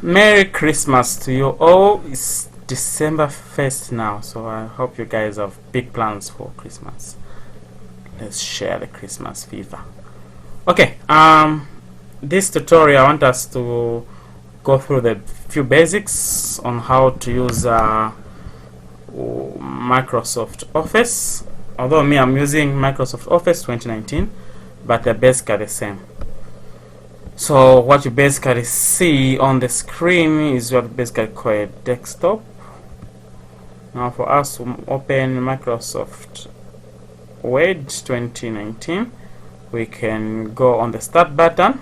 Merry Christmas to you all. It's December 1st now, so I hope you guys have big plans for Christmas. Let's share the Christmas fever. Okay, this tutorial I want us to go through the few basics on how to use Microsoft Office. Although I'm using Microsoft Office 2019, but they're basically the same. So what you basically see on the screen is what basically call a desktop. Now for us to open Microsoft Word 2019, we can go on the start button.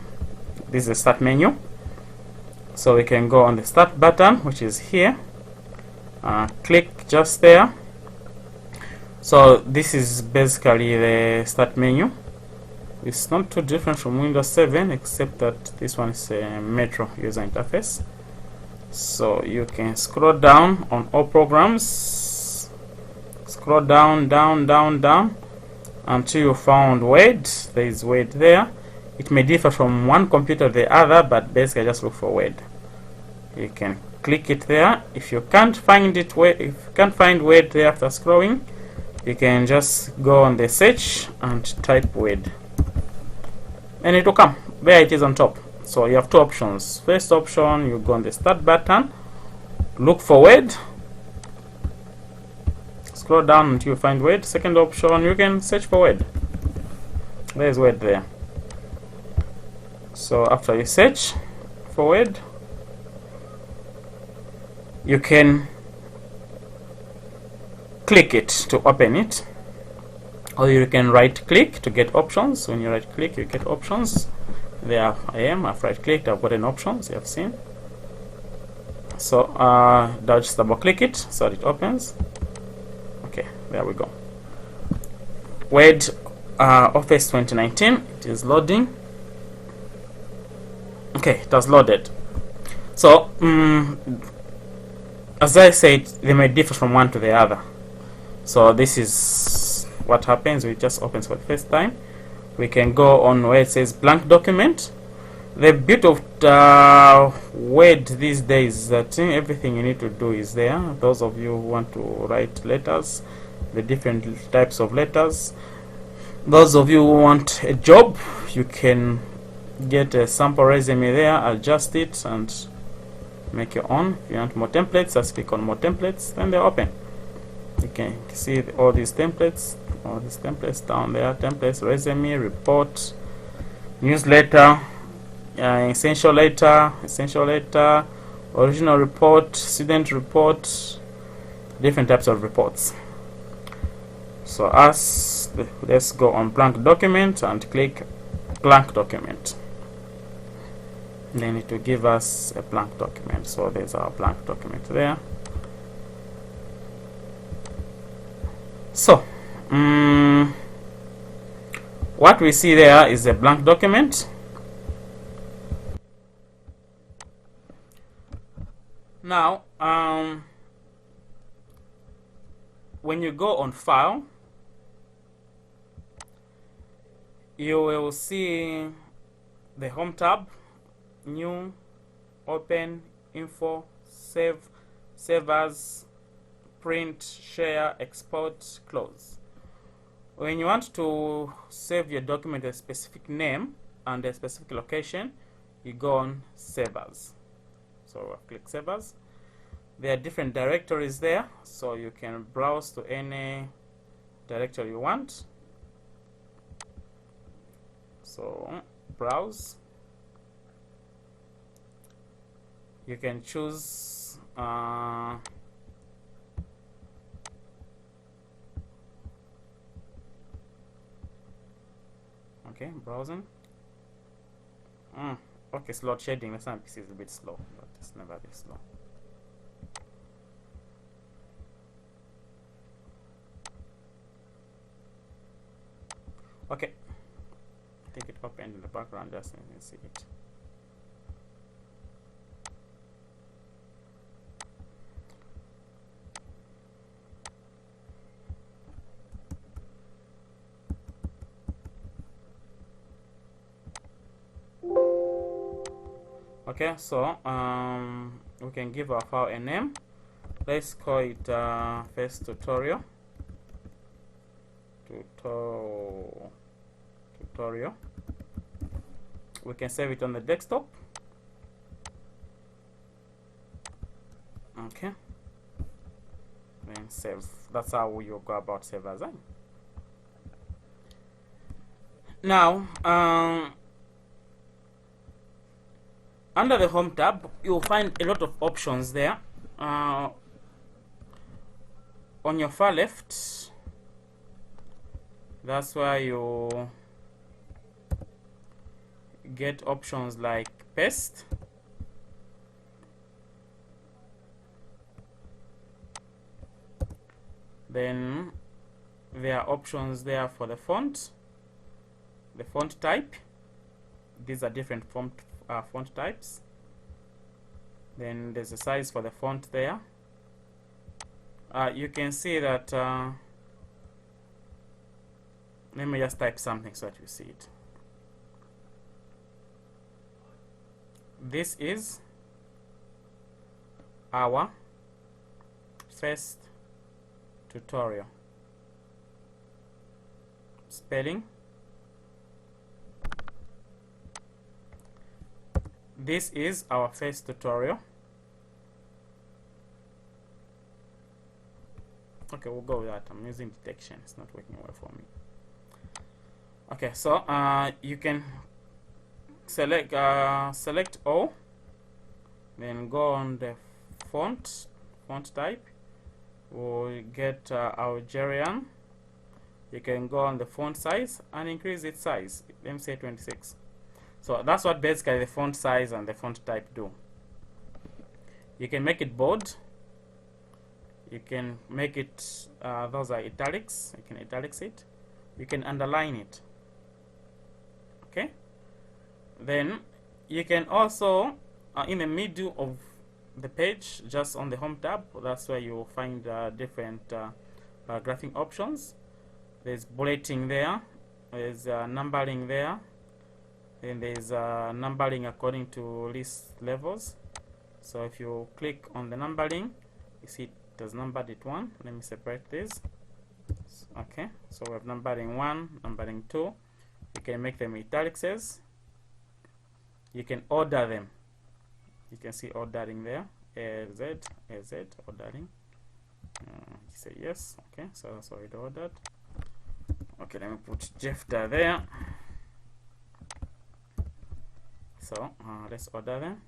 This is the start menu. So we can go on the start button, which is here. Click just there. So this is basically the start menu. It's not too different from Windows 7, except that this one is a Metro user interface. So you can scroll down on all programs, scroll down until you found Word. There is Word there. It may differ from one computer to the other, but basically just look for Word. You can click it there. If you can't find it, if you can't find Word there after scrolling, you can just go on the search and type Word. And it will come. There it is on top. So you have two options. First option, you go on the start button, look for Word, scroll down until you find Word. Second option, you can search for Word. There's Word there. So after you search for Word, you can click it to open it, or you can right click to get options. When you right click, you get options. There I am. I've right clicked, I've gotten options, you have seen. So I'll just double click it so that it opens. Okay, there we go. Word Office 2019, it is loading. Okay, it has loaded. So as I said, they may differ from one to the other. So this is what happens. It just opens for the first time. We can go on where it says blank document. The beauty of Word these days is that everything you need to do is there. Those of you who want to write letters, the different types of letters. Those of you who want a job, you can get a sample resume there, adjust it and make your own. If you want more templates, just click on more templates, then they're open. You can see all these templates down there. Templates, resume, report, newsletter, essential letter, original report, student report, different types of reports. So let's go on blank document and click blank document. Then it will give us a blank document. So there's our blank document there. So what we see there is a blank document. Now when you go on file, you will see the home tab, new, open, info, save, save as, print, share, export, close. When you want to save your document a specific name and a specific location, you go on Save As. So click Save As. There are different directories there, so you can browse to any directory you want. So browse. You can choose okay, browsing. Okay, slow shading. That's not, PC is a bit slow, but it's never this slow. Okay, I think it opened in the background just so you can see it. Okay, so we can give our file a name. Let's call it first tutorial. Tutorial. We can save it on the desktop. Okay, then save. That's how you go about save as. Now, under the home tab, you'll find a lot of options there. On your far left, that's where you get options like paste. Then there are options there for the font type. These are different font types. Then there's a size for the font there. You can see that let me just type something so that you see it. This is our first tutorial. Spelling. This is our first tutorial. Okay, we'll go with that. I'm using detection. It's not working well for me. Okay, so you can select all, then go on the font type. We'll get Algerian. You can go on the font size and increase its size. Let me say 26. So that's what basically the font size and the font type do. You can make it bold. You can make it, those are italics. You can italics it. You can underline it. Okay. Then you can also, in the middle of the page, just on the home tab, that's where you will find different graphing options. There's bulleting there. There's numbering there. Then there's numbering according to list levels. So if you click on the numbering, you see it has numbered it 1. Let me separate this. Okay, so we have numbering 1, numbering 2. You can make them italics. You can order them. You can see ordering there. AZ, ordering. You say yes. Okay, so that's already ordered. Okay, let me put Jefta there. So let's order them.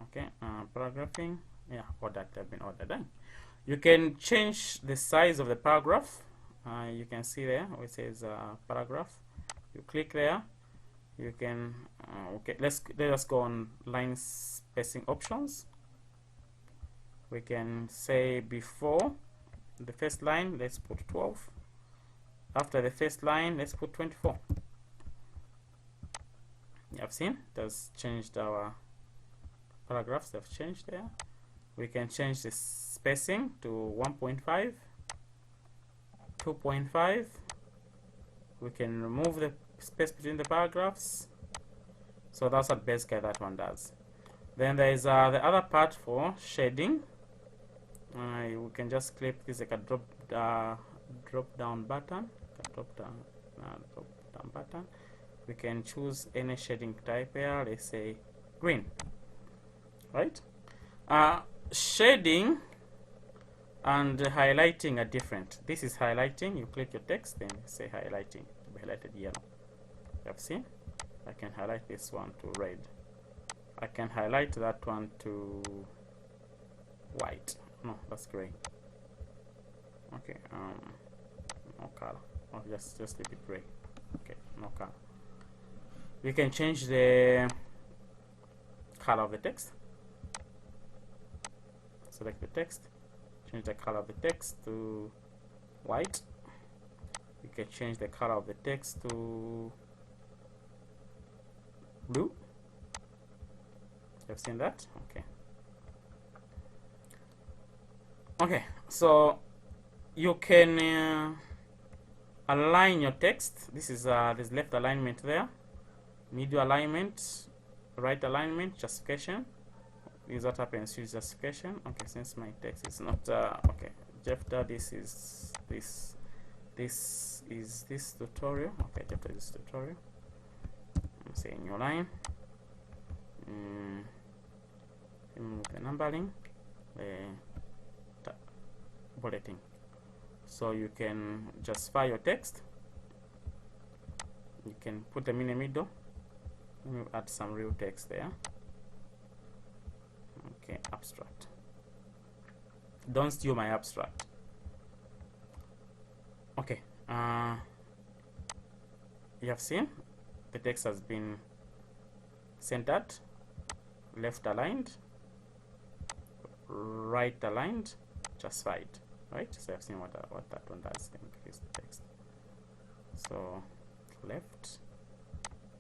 Okay, paragraphing. Yeah, ordered. They've been ordered. You can change the size of the paragraph. You can see there where it says paragraph. You click there. You can okay. Let us go on line spacing options. We can say before the first line, let's put 12. After the first line, let's put 24. You have seen it has changed our paragraphs. They've changed there. We can change the spacing to 1.5, 2.5. We can remove the space between the paragraphs. So that's what basically that one does. Then there is the other part for shading. We can just click this like a drop down button. Drop down button. We can choose any shading type here. Let's say green. Right? Shading and highlighting are different. This is highlighting. You click your text, then say highlighting to be highlighted yellow. You have seen? I can highlight this one to red. I can highlight that one to white. No, that's gray. Okay, no color. Oh, just leave it gray. Okay, no color. We can change the color of the text. Select the text, change the color of the text to white. You can change the color of the text to blue. You've seen that? Okay. Okay, so you can align your text. This is there's left alignment there, middle alignment, right alignment, justification. This is what happens to justification. Okay, since my text is not okay, Jefta, this is this tutorial. Okay, Jefta is tutorial. I'm saying new line. Remove the numbering, bulleting. So you can justify your text. You can put them in the middle. Let me add some real text there. Okay, abstract. Don't steal my abstract. Okay, you have seen the text has been centered, left aligned, right aligned, justified. Right, so I've seen what that one does. Let me increase the text. So left,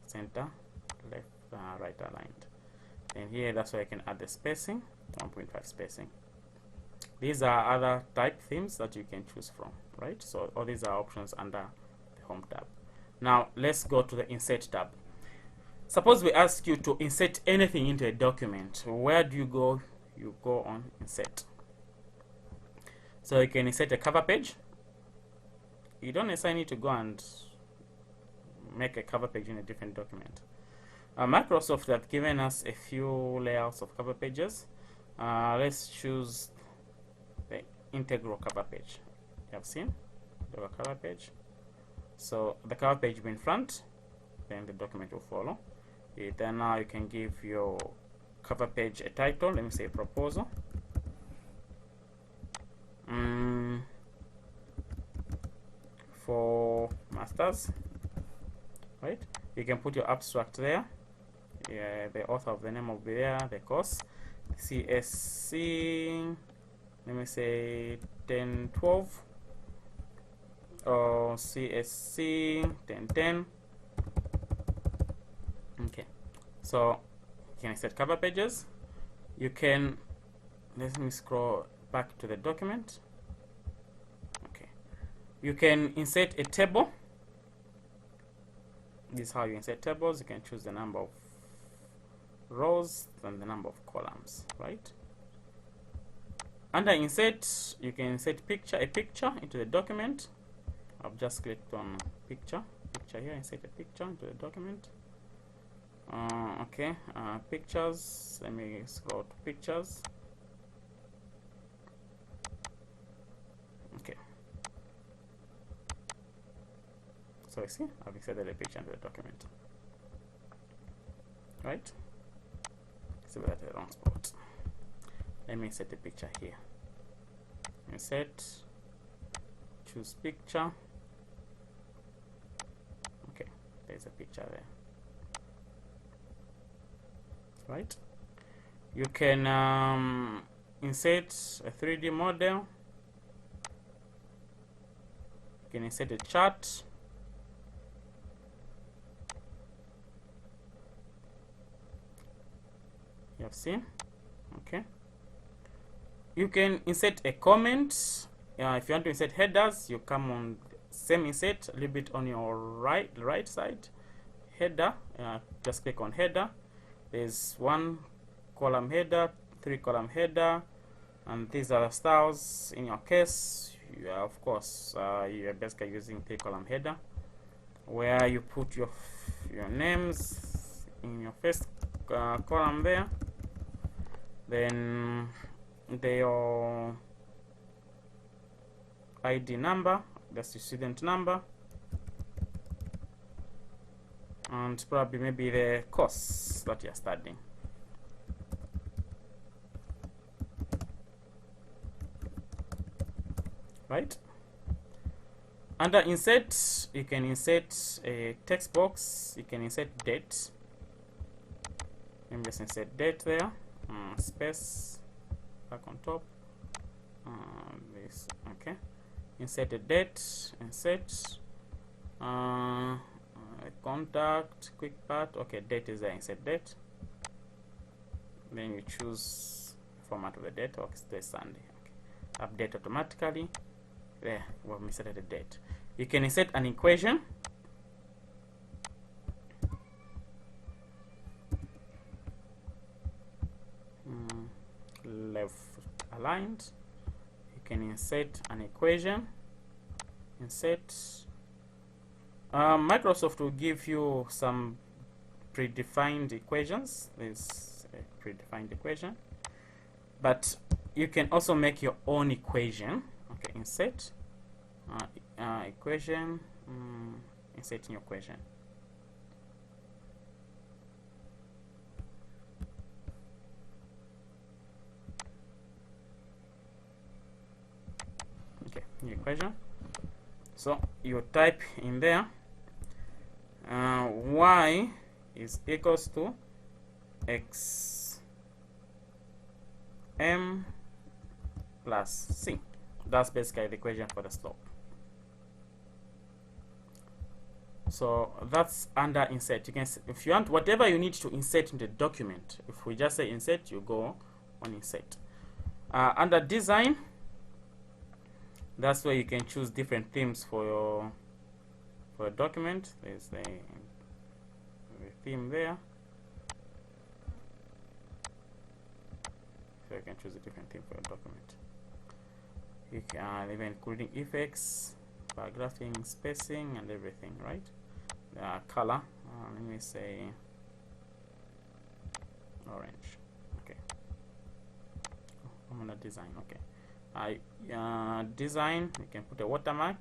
center, left, right aligned. And here that's where I can add the spacing, 1.5 spacing. These are other type themes that you can choose from, right? So all these are options under the home tab. Now let's go to the insert tab. Suppose we ask you to insert anything into a document. Where do you go? You go on insert. So you can insert a cover page. You don't necessarily need to go and make a cover page in a different document. Microsoft have given us a few layouts of cover pages. Let's choose the integral cover page. You have seen the cover page. So the cover page will be in front, then the document will follow. Then now you can give your cover page a title. Let me say proposal. For masters, right? You can put your abstract there. Yeah, the author of the name will be there. The course, CSC. Let me say 1012 or CSC 1010. Okay, so you can set cover pages. You can, let me scroll back to the document. Okay, you can insert a table. This is how you insert tables. You can choose the number of rows and the number of columns, right? Under insert, you can insert a picture into the document. I've just clicked on picture here. Insert a picture into the document. Okay, pictures. Let me scroll to pictures. Okay. So you see, I've inserted a picture into the document. Right? So we're at the wrong spot. Let me insert a picture here. Insert. Choose picture. Okay, there's a picture there. Right? You can insert a 3D model. You can insert a chart. You have seen. Okay. You can insert a comment. If you want to insert headers, you come on same insert, a little bit on your right side. Header. Just click on header. There's 1 column header, 3 column header, and these are the styles. In your case, you are, of course, you are basically using 3 column header, where you put your names in your first column there. Then your ID number, that's your student number, and probably maybe the course that you're studying. Right? Under insert, you can insert a text box. You can insert date. Let me just insert date there. Space back on top. This, okay. Insert a date. Insert. Contact, quick part. Okay, date is there. Insert date. Then you choose format of the date. Okay, today Sunday. Okay. Update automatically. There, we've inserted a date. You can insert an equation. left aligned. You can insert an equation. Insert. Microsoft will give you some predefined equations. There's a predefined equation, but you can also make your own equation. Okay, insert equation. Insert in your equation. Okay, new equation. So you type in there y is equals to x m plus c. That's basically the equation for the slope. So that's under insert. You can, if you want, whatever you need to insert in the document, if we just say insert, you go on insert. Under design, that's where you can choose different themes for your document. There's the theme there, so you can choose a different theme for your document. You can even including effects, paragraphing, spacing, and everything, right? Color, let me say orange. Okay, I'm gonna design. Okay, design, you can put a watermark.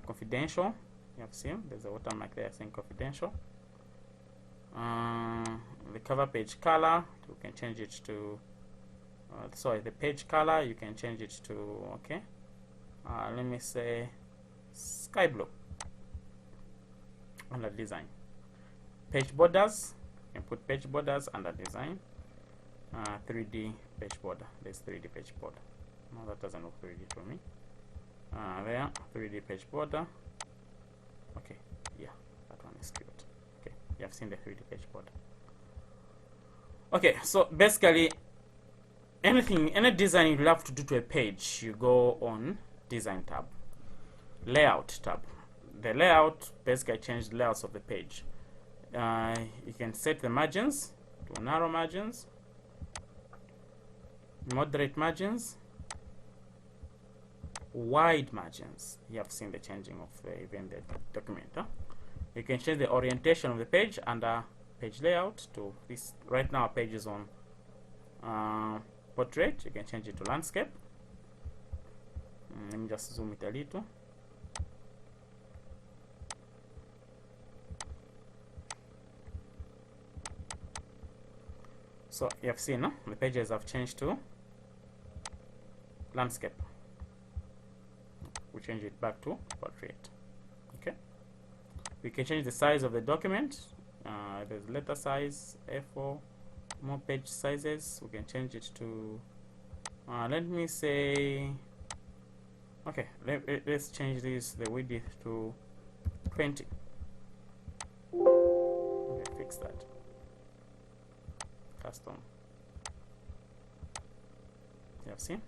Confidential, you have seen there's a watermark there saying confidential. The cover page color, you can change it to sorry, the page color, you can change it to, okay, let me say sky blue. Under design, page borders, you can put page borders under design. 3D page border, there's 3D page border. No, that doesn't look 3D to me. There, 3D page border. Okay, yeah, that one is cute. Okay, you have seen the 3D page border. Okay, so basically any design you have to do to a page, you go on design tab, layout tab. The layout basically changes the layouts of the page. You can set the margins to narrow margins, moderate margins, wide margins. You have seen the changing of even the document. You can change the orientation of the page under page layout to this. Right now, our page is on portrait. You can change it to landscape. Let me just zoom it a little. So you have seen the pages have changed to landscape. We change it back to portrait. Okay, we can change the size of the document. There's letter size, A4, more page sizes. We can change it to let me say, okay, let's change this, the width to 20. Okay, fix that. Custom. You have seen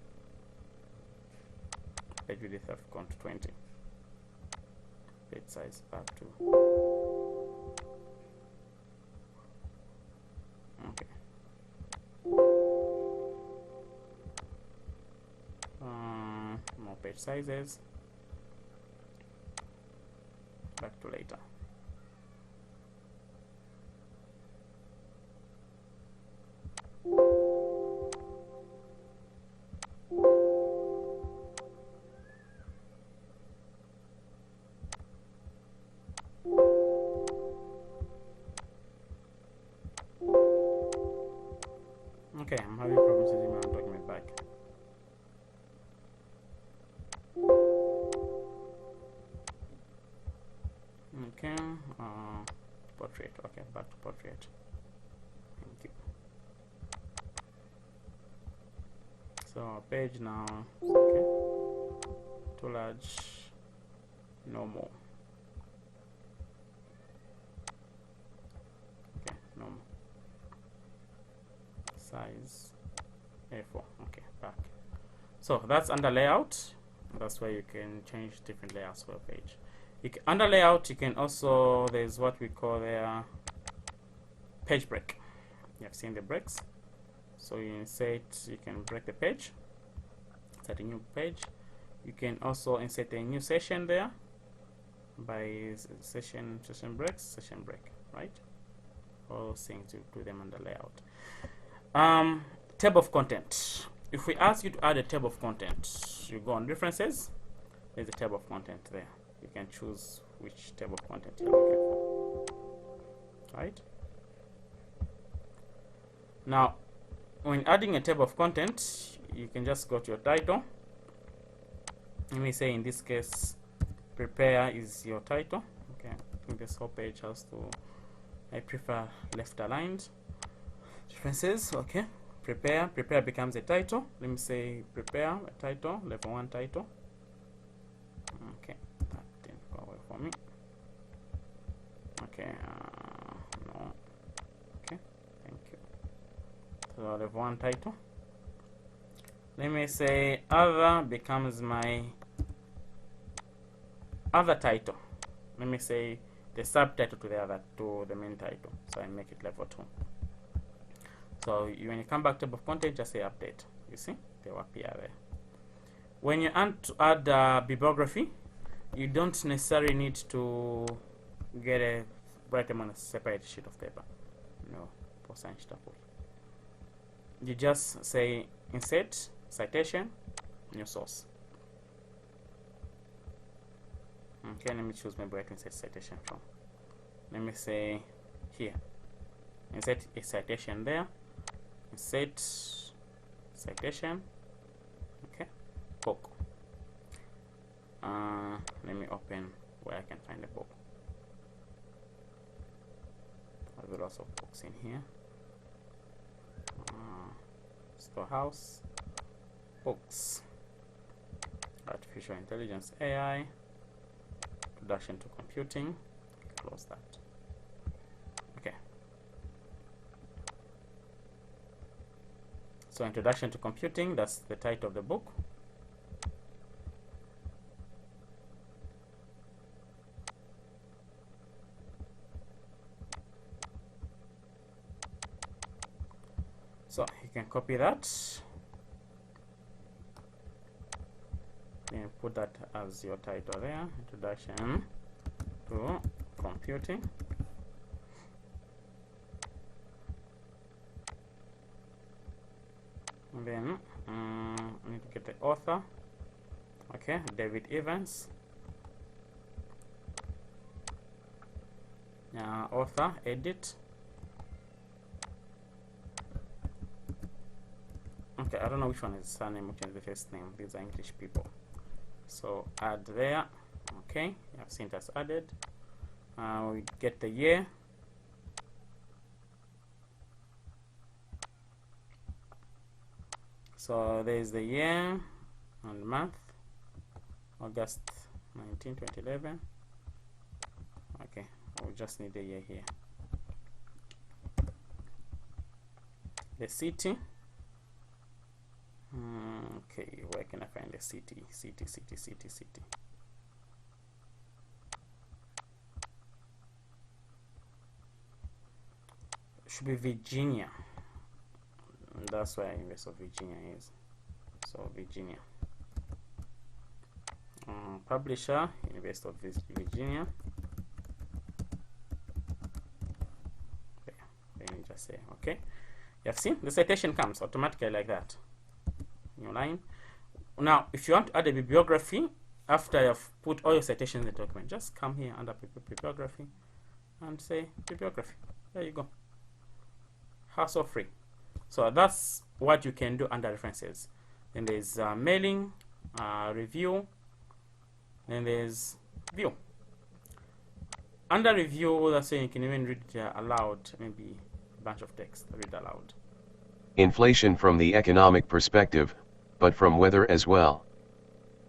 page width have gone to 20. Page size back to, okay. More page sizes, back to later. Okay, I'm having problems using my document back. Okay, portrait. Okay, back to portrait. Thank you. So page now, okay. Too large, no more. Okay, no more. Size A4. Okay, back. So that's under layout. That's where you can change different layouts for a page. Under layout, you can also, there's what we call there page break. You have seen the breaks. So you insert, you can break the page, start a new page. You can also insert a new session there by session break, right? All those things you do them under layout. Table of content. If we ask you to add a table of content, you go on references, there's a table of content there. You can choose which table of content you're looking for, right? Now, when adding a table of content, you can just go to your title. Let me say in this case, prepare is your title. Okay, I think this whole page has to, I prefer left aligned. References, okay. Prepare becomes a title. Let me say prepare, a title, level 1 title. Okay, that didn't go away for me. Okay, no. Okay, thank you. So level 1 title. Let me say other becomes my other title. Let me say the subtitle to the main title. So I make it level 2. So when you come back to table of content, just say update. You see, they will appear there. When you want to add bibliography, you don't necessarily need to write them on a separate sheet of paper. No, you just say insert citation, new source. Okay, let me choose maybe where to insert citation from. Let me say here, insert a citation there. Insert citation. Okay, book. Let me open where I can find the book. There's lots of books in here. Storehouse, books, artificial intelligence, AI, introduction to computing. Close that. Okay. So introduction to computing, that's the title of the book. So you can copy that and put that as your title there, introduction to computing. And then I need to get the author. Okay, David Evans. Author, edit. Okay, I don't know which one is surname, which is the first name. These are English people. So add there. Okay, I've seen that's added. We get the year. So there's the year and month, August 19, 2011. Okay, we'll just need the year here. The city. Okay, where can I find the city? City. Should be Virginia. And that's where University of Virginia is. So Virginia. Publisher, University of Virginia. There. Then you just say okay. You have seen the citation comes automatically like that. New line. Now, if you want to add a bibliography after you've put all your citations in the document, just come here under bibliography and say bibliography. There you go. Hassle free. So that's what you can do under references. Then there's mailing, review, then there's view. Under review, that's saying you can even read aloud, maybe a bunch of text, read aloud. Inflation from the economic perspective, but from weather as well.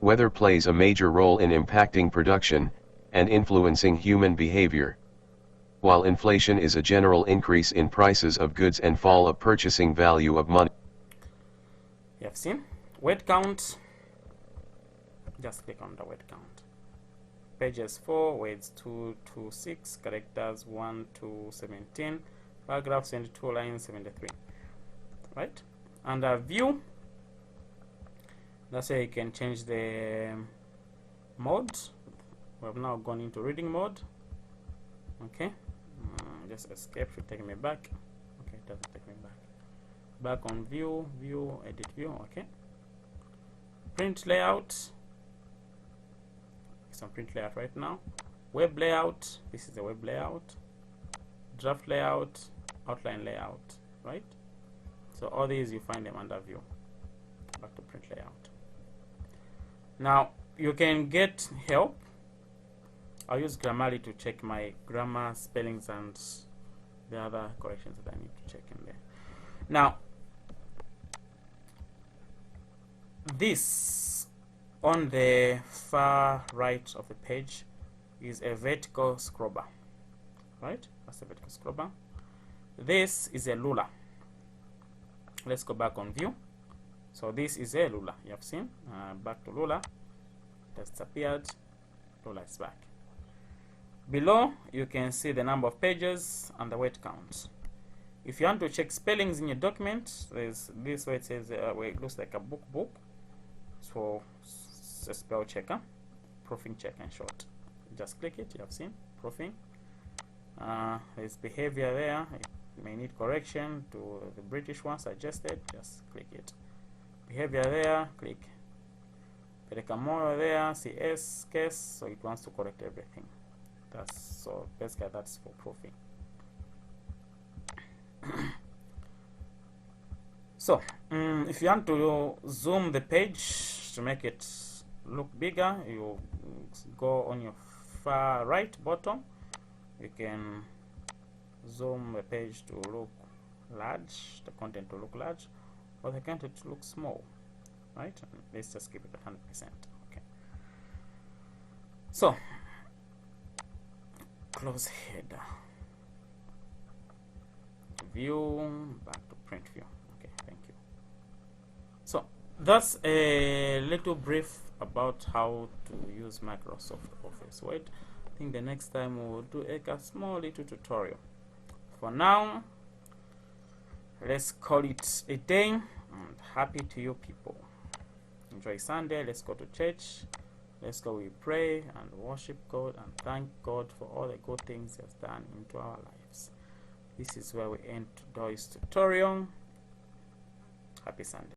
Weather plays a major role in impacting production and influencing human behavior. While inflation is a general increase in prices of goods and fall of purchasing value of money. You have seen word count. Just click on the word count. Pages 4, words 2 to 6, characters 1 to 17, paragraphs 22, lines 73. right? Under view, that's where you can change the mode. We have now gone into reading mode. Okay, just escape should take me back. Okay, it doesn't take me back on view, edit view. Okay, print layout. Some print layout right now. Web layout, this is the web layout. Draft layout, outline layout, right? So all these you find them under view. Back to print layout. Now you can get help. I'll use Grammarly to check my grammar, spellings, and the other corrections that I need to check in there. Now this on the far right of the page is a vertical scrubber, right? That's a vertical scrubber. This is a ruler. Let's go back on view. So this is a ruler. You have seen. Back to ruler. It has disappeared. Ruler is back. Below, you can see the number of pages and the word count. If you want to check spellings in your document, there's this where it says where it looks like a book. So it's a spell checker, proofing check in short. Just click it. You have seen proofing. There's behavior there. It may need correction to the British one suggested. Just click it. Behavior there. Click. Perekamoyo there. CS case. So it wants to correct everything. So basically that's for proofing. So if you want to zoom the page to make it look bigger, you go on your far right bottom. You can zoom the page to look large, the content to look large, or the content to look small, right? Let's just keep it at 100%. Okay. So close header, view, back to print view. Okay, thank you. So that's a little brief about how to use Microsoft Office Word. I think the next time we will do a small little tutorial. For now, let's call it a day, and happy to you people. Enjoy Sunday. Let's go to church. Let's go, we pray and worship God and thank God for all the good things He has done into our lives. This is where we end today's tutorial. Happy Sunday.